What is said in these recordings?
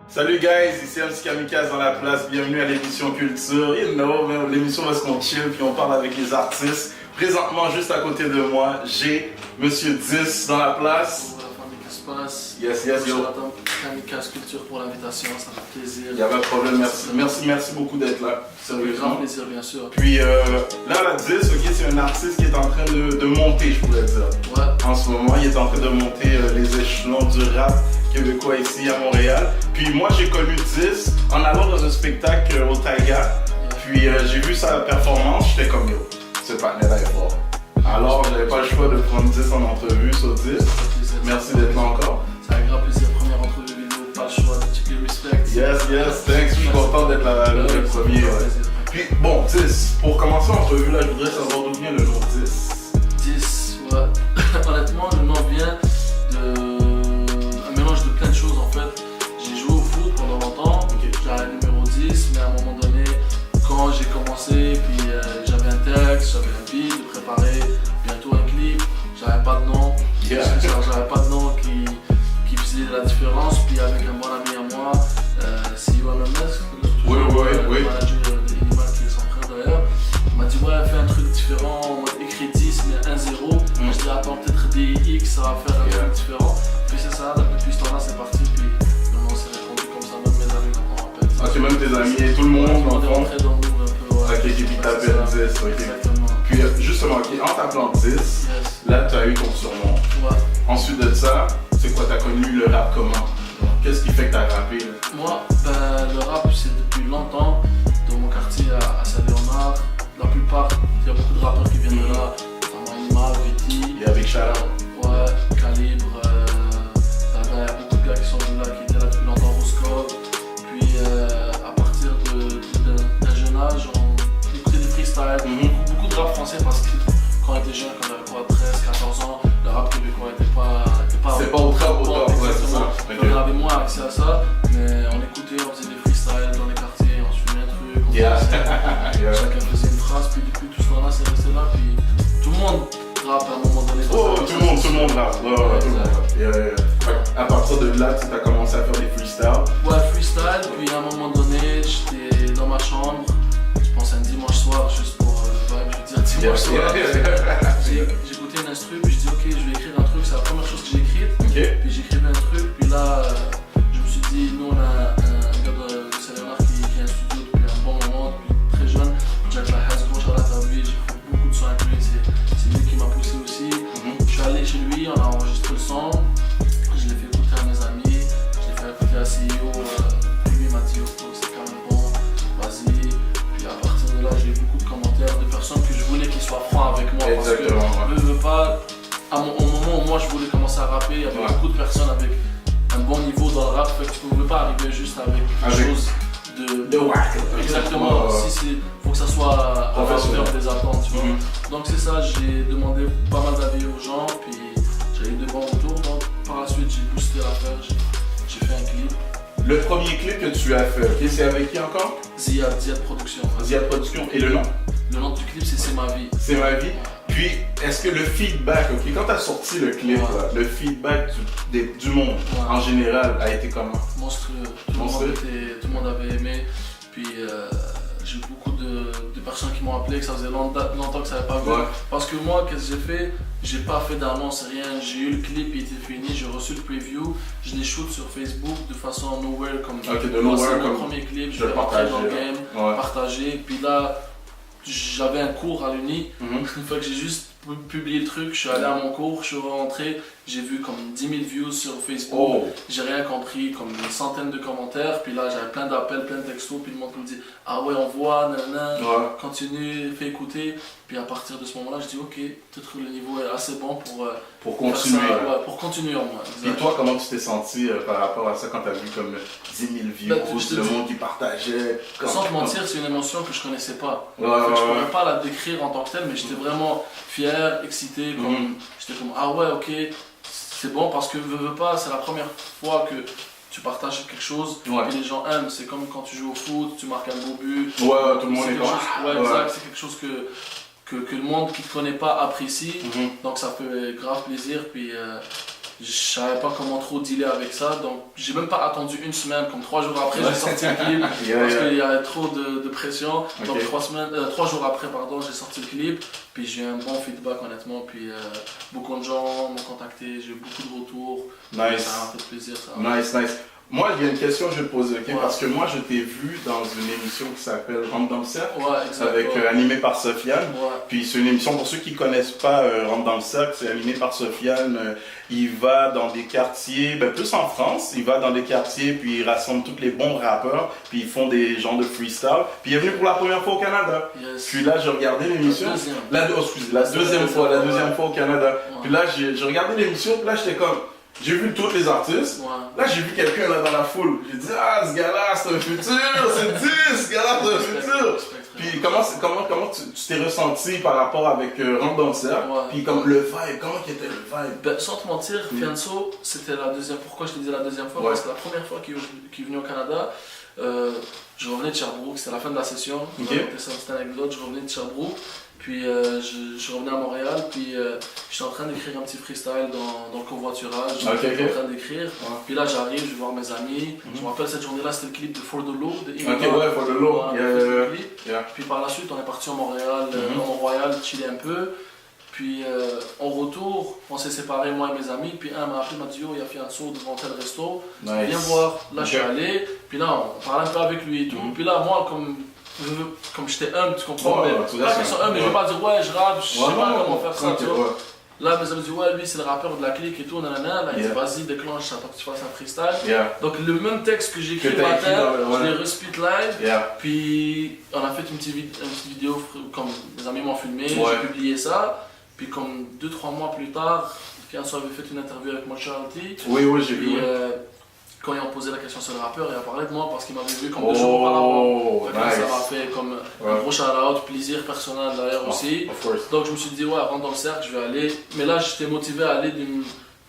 Salut guys, ici MC Kamikaze dans la place, bienvenue à l'émission Culture. You know, l'émission va se qu'on chill puis on parle avec les artistes. Présentement, juste à côté de moi, j'ai Monsieur 10 dans la place. Qu'est-ce qui se passe? Yes, yo. Kamikaze Culture pour l'invitation, ça fait plaisir. Il n'y a pas de problème, merci beaucoup d'être là. Sérieusement. Grand plaisir, bien sûr. Puis là, la 10, ok, c'est un artiste qui est en train de monter, je pourrais dire. Ouais. En ce moment, il est en train de monter les échelons du rap québécois ici à Montréal. Puis moi, j'ai connu 10 en allant dans un spectacle au Taiga. Puis j'ai vu sa performance, j'étais comme yo, ce partenaire est fort. Alors, j'avais pas le choix de prendre 10 en entrevue sur 10. Merci d'être là encore. C'est un grand plaisir. Première entrevue vidéo, pas le choix, checker le respect. Yes, thanks. Je suis content d'être le premier. Ouais. Puis bon, 10, pour commencer l'entrevue, là, je voudrais savoir d'où vient le nom 10. 10, ouais. Honnêtement, le nom vient d'un mélange de plein de choses en fait. J'ai joué au foot pendant longtemps, j'avais le numéro 10, mais à un moment donné, quand j'ai commencé, puis j'avais un texte, j'avais un beat de préparer, bientôt un clip, j'avais pas de nom. J'avais pas de nom qui faisait la différence, puis avec un bon ami à moi, CEO MMS, oui. Le manager d'Inimal qui est son frère d'ailleurs, il m'a dit ouais, fais un truc différent, en mode écrit 10 mais 1-0. Je dis attends, peut-être DX, ça va faire un truc différent. Puis c'est ça, depuis ce temps-là c'est parti, puis maintenant on s'est répondu comme ça, même mes amis maintenant rappellent. Ok, même tes amis et tout le monde, on est rentré dans nous un peu, ouais. Ok, puis t'appelles 10, ok. Exactement. Puis justement, ok, en t'appelant 10, Yes. là tu as eu ton surnom. Ouais. Ensuite de ça, c'est quoi, t'as connu le rap comment? Qu'est-ce qui fait que t'as rappé là? Moi, le rap c'est depuis longtemps, dans mon quartier à Saint-Léonard. La plupart, il y a beaucoup de rappeurs qui viennent de là, notamment Ima, Viti. Et avec Chala. Ouais, Calibre, il y a beaucoup de gars qui sont venus là, qui étaient là depuis longtemps, Roscoe. Puis à partir d'un jeune âge, on écoutait des freestyles, beaucoup de rap français parce que quand on était jeune, quand on avait quoi, 13, 14 ans, le rap québécois était pas c'est pas au top, ouais, c'est ça. Okay. On avait moins accès à ça, mais on écoutait, on faisait des freestyles dans les quartiers, on se fumait un truc, chacun faisait une phrase, puis depuis tout ce temps-là, c'est resté là, puis tout le monde rappe à un moment donné. Oh, tout le monde rappe, tout le monde rappe. À partir de là, tu as commencé à faire des freestyles. Ouais, freestyle, puis à un moment donné, j'étais dans ma chambre, je pense un dimanche soir, juste pour le vibe, je veux dire dimanche soir. J'écoutais une instru, puis je dis ok, je vais écrire un truc, c'est la première chose que j'ai écrite. Puis j'écrivais un truc, puis là, je me suis dit, nous on a un gars de Saint-Léonard qui a un studio depuis un bon moment, depuis très jeune, Jack Lahaz, gros charlotte à lui, j'ai fait beaucoup de sons avec lui, c'est lui qui m'a poussé aussi. Je suis allé chez lui, on a enregistré le son, je l'ai fait écouter à mes amis, je l'ai fait écouter à CEO, lui il m'a dit oh, c'est quand même bon, vas-y. Puis à partir de là, j'ai eu beaucoup de commentaires de personnes que je voulais qu'ils soient francs avec moi. Exactement, parce que je veux pas. Au moment où moi je voulais commencer à rapper, il y avait beaucoup de personnes avec un bon niveau dans le rap, fait que tu ne pouvais pas arriver juste avec quelque chose de whack. Exactement, si faut que ça soit à la hauteur des attentes, tu vois. Donc c'est ça, j'ai demandé pas mal d'avis aux gens, puis j'ai eu de bons retours, donc par la suite j'ai boosté l'affaire, j'ai fait un clip. Le premier clip que tu as fait, okay, c'est avec qui encore? Ziad Production. Ziad Production, et le nom? Le nom du clip c'est ma vie. C'est ma vie. Puis, est-ce que le feedback, ok, quand tu as sorti le clip, là, le feedback du monde en général a été comment? Monstrueux. Tout le monde avait aimé. Puis j'ai eu beaucoup de personnes qui m'ont appelé, que ça faisait longtemps que ça n'avait pas vu. Parce que moi, qu'est-ce que j'ai fait? J'ai pas fait d'annonce, rien. J'ai eu le clip, il était fini, j'ai reçu le preview, je l'ai shoot sur Facebook de façon nowhere comme c'est mon premier clip, je l'ai rentré dans le game, partagé. Puis là, j'avais un cours à l'Uni, une fois que j'ai juste publié le truc, je suis allé à mon cours, je suis rentré, j'ai vu comme 10 000 views sur Facebook, j'ai rien compris, comme une centaine de commentaires, puis là j'avais plein d'appels, plein de textos, puis le monde me dit ah ouais on voit, nanana, continue, fais écouter, puis à partir de ce moment là je dis ok, peut-être que le niveau est assez bon pour continuer. Pour continuer en moi. Et toi comment tu t'es senti par rapport à ça quand tu as vu comme 10 000 views, le monde qui partageait? Sans te mentir, c'est une émotion que je connaissais pas, je pourrais pas la décrire en tant que telle, mais j'étais vraiment fier, excité, j'étais comme ah ouais ok, c'est bon parce que veux pas, c'est la première fois que tu partages quelque chose et les gens aiment, c'est comme quand tu joues au foot, tu marques un beau but, tout le monde est comme exact, c'est quelque chose que le monde qui ne te connaît pas apprécie, donc ça fait grave plaisir, puis je savais pas comment trop dealer avec ça, donc j'ai même pas attendu une semaine, comme 3 jours après j'ai sorti le clip, parce qu'il y avait trop de pression, donc 3 jours après pardon, j'ai sorti le clip, puis j'ai eu un bon feedback honnêtement, puis beaucoup de gens m'ont contacté, j'ai eu beaucoup de retours, nice. Ça m'a fait plaisir. Ça. Nice. Moi, il y a une question que je vais te poser, parce que moi je t'ai vu dans une émission qui s'appelle Rentre dans le cercle, avec animée par Sofiane. Puis c'est une émission, pour ceux qui ne connaissent pas Rentre dans le cercle, c'est animé par Sofiane. Il va dans des quartiers, plus en France, il va dans des quartiers, puis il rassemble tous les bons rappeurs, puis ils font des genres de freestyle. Puis il est venu pour la première fois au Canada. Yes. Puis là, j'ai regardé l'émission. La deuxième fois au Canada. Puis là, j'ai regardé l'émission, puis là, j'étais comme. J'ai vu tous les artistes. Là, j'ai vu quelqu'un là dans la foule. J'ai dit, ah, ce gars-là, c'est un futur, c'est 10, ce gars-là, c'est un futur. Puis comment tu t'es ressenti par rapport avec Rentre dans le cercle, puis comme le vibe, comment était le vibe? Sans te mentir, Fianso, c'était la deuxième. Pourquoi je te disais la deuxième fois? Parce que la première fois qu'il est venu au Canada, je revenais de Sherbrooke, c'était la fin de la session. C'était une anecdote, je revenais de Sherbrooke. Puis je revenais à Montréal, puis j'étais en train d'écrire un petit freestyle dans le covoiturage. J'étais en train d'écrire. Puis là j'arrive, je vais voir mes amis. Je me rappelle cette journée-là, c'était le clip de For the Low. For the Low. Puis par la suite, on est parti à Montréal, Mont-Royal, chiller un peu. Puis en retour, on s'est séparés, moi et mes amis. Puis un m'a appelé, m'a dit, il y a Fianso devant tel resto. Viens voir. Là je suis allé. Puis là on parlait un peu avec lui et tout. Puis là moi, comme j'étais humble, tu comprends, mais je vais pas dire ouais je rappe, je sais pas comment faire ça, tu vois. Là mes amis disent ouais lui c'est le rappeur de la clique et tout, nanana, là il dit vas-y déclenche ça pour que tu fasses un freestyle. Donc le même texte que j'ai écrit le matin, je l'ai respit live, puis on a fait une petite vidéo comme mes amis m'ont filmé, j'ai publié ça, puis comme 2-3 mois plus tard, Fianso avait fait une interview avec Mortality. Oui j'ai vu. Quand ils ont posé la question sur le rappeur, il a parlé de moi parce qu'il m'avait vu comme 2 jours auparavant. Ça m'a fait comme un gros shout-out, plaisir personnel d'ailleurs aussi. Donc je me suis dit, rentre dans le cercle, je vais aller. Mais là, j'étais motivé à aller d'une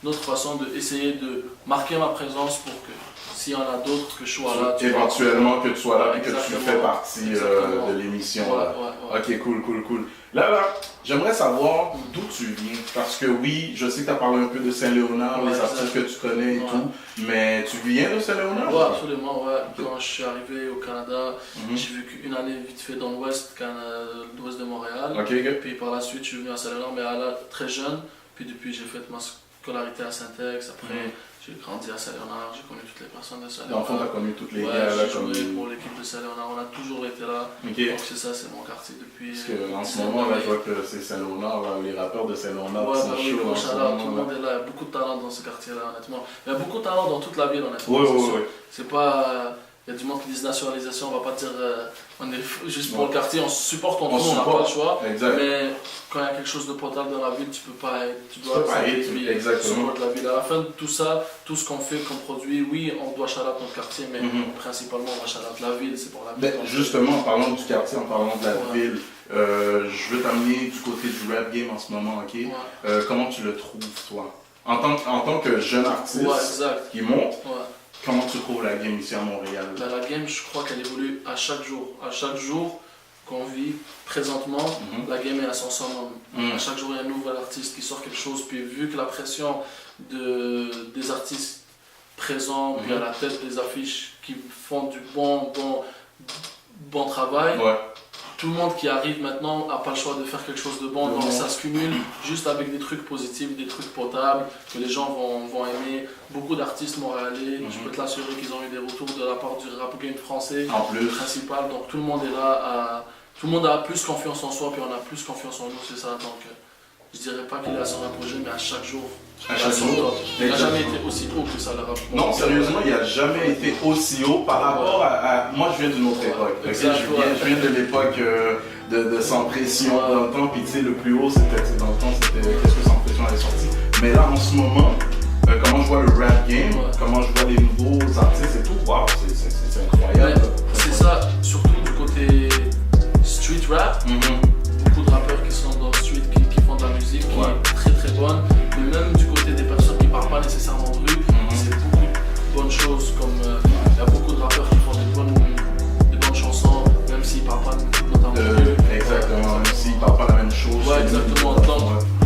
autre façon, d'essayer de marquer ma présence pour que s'il y en a d'autres, que je sois là. Éventuellement que tu sois là et que tu fais partie de l'émission. Ok, cool. Là, j'aimerais savoir d'où tu viens, parce que oui, je sais que tu as parlé un peu de Saint-Léonard, les artistes que tu connais et tout, mais tu viens de Saint-Léonard? Oui, absolument, Quand je suis arrivé au Canada, j'ai vécu une année vite fait dans l'ouest de Montréal, puis par la suite je suis venu à Saint-Léonard, mais très jeune, puis depuis j'ai fait ma scolarité à Saint-Ex, après j'ai grandi à Saint-Léonard, j'ai connu toutes les personnes de Saint-Léonard. L'enfant, tu as connu toutes les gars là comme... J'ai joué pour l'équipe de Saint-Léonard, on a toujours été là. Donc c'est ça, c'est mon quartier depuis... Parce qu'en ce moment, là, je vois que c'est Saint-Léonard, les rappeurs de Saint-Léonard sont chauds en ce moment. Tout le monde est là, il y a beaucoup de talent dans ce quartier-là, honnêtement. Il y a beaucoup de talent dans toute la ville, honnêtement. Oui. C'est pas... Il y a du monde qui dit nationalisation, on va pas dire on est juste pour le quartier, on se supporte entre nous, on n'a pas le choix. Mais quand il y a quelque chose de potable dans la ville, tu dois supporter la ville. À la fin de tout ça, tout ce qu'on fait comme produit, oui, on doit shout-out notre quartier, mais principalement on va shout-out la ville, c'est pour la ville. Justement, en parlant du quartier, en parlant de la ville, je veux t'amener du côté du rap game en ce moment, comment tu le trouves, toi? En tant que jeune artiste qui monte, comment tu trouves la game ici à Montréal? La game, je crois qu'elle évolue à chaque jour. À chaque jour qu'on vit présentement, la game est à son summum. À chaque jour, il y a un nouvel artiste qui sort quelque chose. Puis vu que la pression des artistes présents, puis à la tête des affiches qui font du bon travail, tout le monde qui arrive maintenant n'a pas le choix de faire quelque chose de bon, donc ça se cumule juste avec des trucs positifs, des trucs potables que les gens vont aimer. Beaucoup d'artistes montréalais, je peux te l'assurer qu'ils ont eu des retours de la part du rap game français principal, donc tout le monde est là, tout le monde a plus confiance en soi, puis on a plus confiance en nous, c'est ça. Donc je dirais pas qu'il est sur un projet, mais à chaque jour. Il n'a jamais été aussi haut que ça, le rap. Non, sérieusement, il n'a jamais été aussi haut par rapport à... Moi, je viens d'une autre époque. Je viens de l'époque de Sans Pression dans le temps, puis tu sais, le plus haut, c'était dans le temps, c'était qu'est-ce que Sans Pression avait sorti. Mais là, en ce moment, comment je vois le rap game, comment je vois les nouveaux artistes et tout, waouh, c'est incroyable. C'est ça, surtout du côté street rap. Beaucoup de rappeurs qui sont dans le street, qui font de la musique qui est très très bonne, mais même du côté des personnes qui ne parlent pas nécessairement de rue, c'est beaucoup de bonnes choses, comme il y a beaucoup de rappeurs qui font des bonnes chansons, même s'ils ne parlent pas notamment de rue. Exactement, même s'ils ne parlent pas la même chose. Exactement. Donc,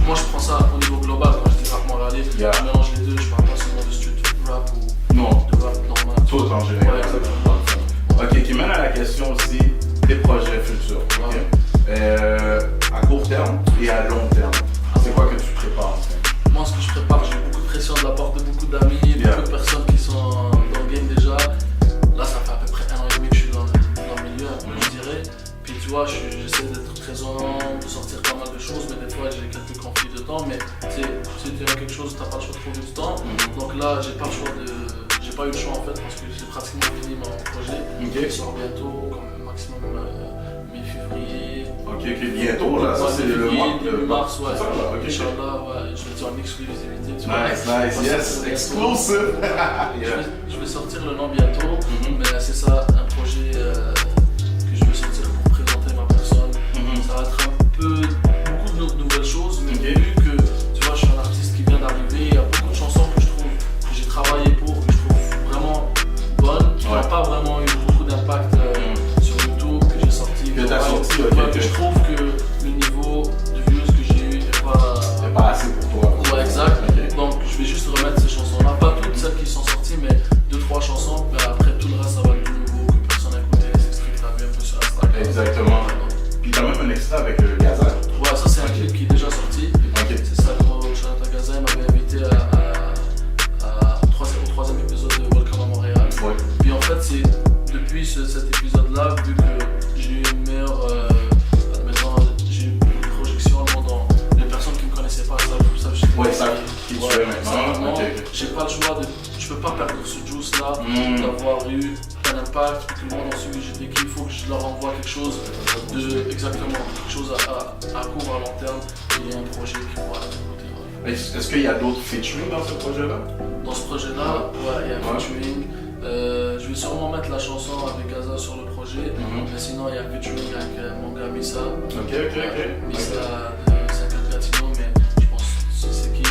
moi je prends ça au niveau global, quand je dis rap montréalais, je mélange les deux. tu as quelque chose, tu n'as pas le choix de trouver du temps. Donc là, j'ai pas eu le choix en fait parce que j'ai pratiquement fini mon projet. Il sort bientôt, comme maximum mi-février. Ok, bientôt là, ça c'est le mois de mars, ouais. Inch'Allah, ouais, je vais dire en exclusivité. Tu nice, yes, exclusive. Je vais sortir le nom bientôt, mais c'est ça, un projet que je veux sortir pour présenter ma personne. Ça va être beaucoup de nouvelles choses, mais vu que tu vois, je suis un artiste qui vient d'arriver, il y a beaucoup de chansons que je trouve que j'ai travaillé pour, que je trouve vraiment bonnes, qui n'ont pas vraiment eu beaucoup d'impact sur YouTube, que j'ai sorti. Que t'as sorti, que je trouve que le niveau de views que j'ai eu n'est pas assez pour toi. Ouais, exact. Donc je vais juste remettre ces chansons-là, pas toutes celles qui sont sorties, mais 2-3 chansons, mais après tout le reste ça va être du nouveau, que personne n'a écouté, les extraits que t'as vu un peu sur Instagram. Exactement. Puis t'as même un extrait avec Gaza. Ouais, ça c'est un clip qui est déjà sorti. C'est ça, Jonathan Gaza m'avait invité au 3e épisode de Welcome à Montréal. Puis en fait, c'est depuis cet épisode-là, vu que j'ai eu une meilleure. J'ai eu beaucoup de projections dans les personnes qui ne me connaissaient pas, ça Qui tu es maintenant. J'ai pas le choix je peux pas perdre ce juice-là, d'avoir eu un impact, que le monde a suivi GTK, il faut que je leur envoie quelque chose à court, à long terme, et un projet qui pourra être. Est-ce qu'il y a d'autres featuring dans ce projet-là? Dans ce projet-là, ouais, il y a un featuring. Je vais sûrement mettre la chanson avec Gaza sur le projet, mais sinon il y a un featuring avec mon gars Missa. Missa de 50 Latino, mais je pense que c'est qui.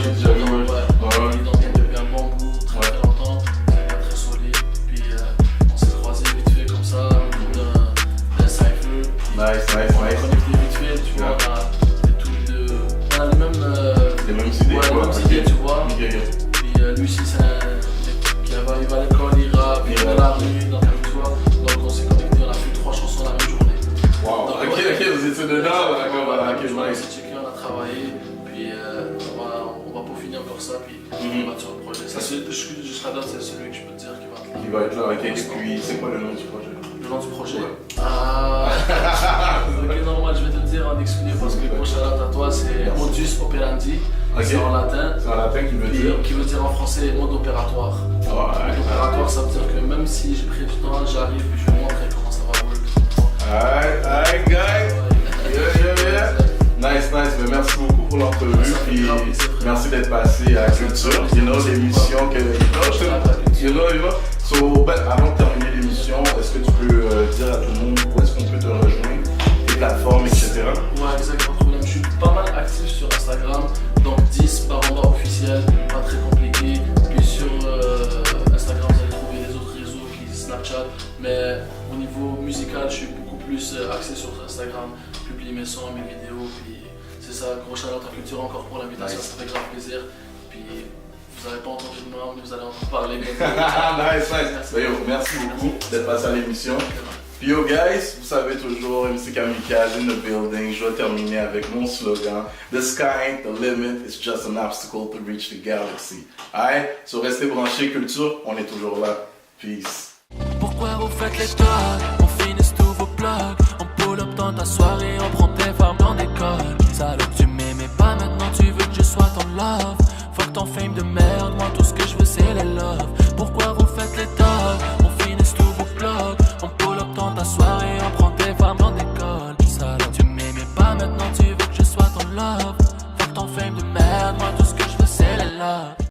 J'ai déjà vu. Il en vient depuis un bon bout, très longtemps, c'est pas très solide. Puis on s'est croisés vite fait comme ça, d'un cypher. On a connecté vite fait, tu vois, on a les mêmes idées, tu vois. Puis lui aussi c'est un qui va à l'école, il rappe, il va dans la rue, tu vois. Donc on s'est connecté, on a fait 3 chansons la même journée. Wow, donc, ok, vous étiez dedans, on s'est checké, on a travaillé, puis on va peaufiner encore ça, puis on va sur le projet. Ça, jusqu'à date, c'est celui que je peux te dire qui va être là. Ok, et puis c'est quoi le nom du projet? Le nom du projet? Ok, normal, je vais te le dire en exclusif parce que gros shout-out à toi, c'est Modus Operandi. C'est en latin. C'est en latin qui veut dire en français mode opératoire. Mode opératoire, ça veut dire que même si j'ai pris du temps, j'arrive puis je vais montrer comment ça va work. Alright, guys. Nice, mais merci beaucoup pour l'entrevue. Puis merci d'être passé à Culture. L'émission que. So, avant de terminer l'émission, est-ce que tu peux dire à tout le monde où est-ce qu'on peut te rejoindre, les plateformes, etc. Ouais, exactement. Je suis pas mal actif sur Instagram, donc 10 Baramba officiel, pas très compliqué. Puis sur Instagram, vous allez trouver les autres réseaux qui Snapchat, mais au niveau musical, je suis beaucoup plus axé sur Instagram, je publie mes sons, mes vidéos, puis c'est ça. Gros shout-out à Culture encore pour l'invitation, ça fait grave plaisir. Puis vous n'avez pas entendu de moi, mais vous allez en parler bientôt. Merci beaucoup d'être passé à l'émission. Puis yo guys, vous savez toujours, MC Kamikaze in the building. Je vais terminer avec mon slogan: The sky ain't the limit, it's just an obstacle to reach the galaxy. Alright, so restez branchés Culture, on est toujours là. Peace. Pourquoi vous faites les togs? On finisse tous vos blogs. On pull up dans ta soirée, on prend tes femmes dans des cols. Salope, tu m'aimais pas, maintenant tu veux que je sois ton love. Fuck ton fame de merde, moi tout ce que je veux c'est les love. Pourquoi vous faites les togs? On finisse tous vos blogs. On pull up dans ta soirée, on prend tes femmes dans des cols. Salope, tu m'aimais pas, maintenant tu veux que je sois ton love. Fuck ton fame de merde, moi tout ce que je veux c'est les love.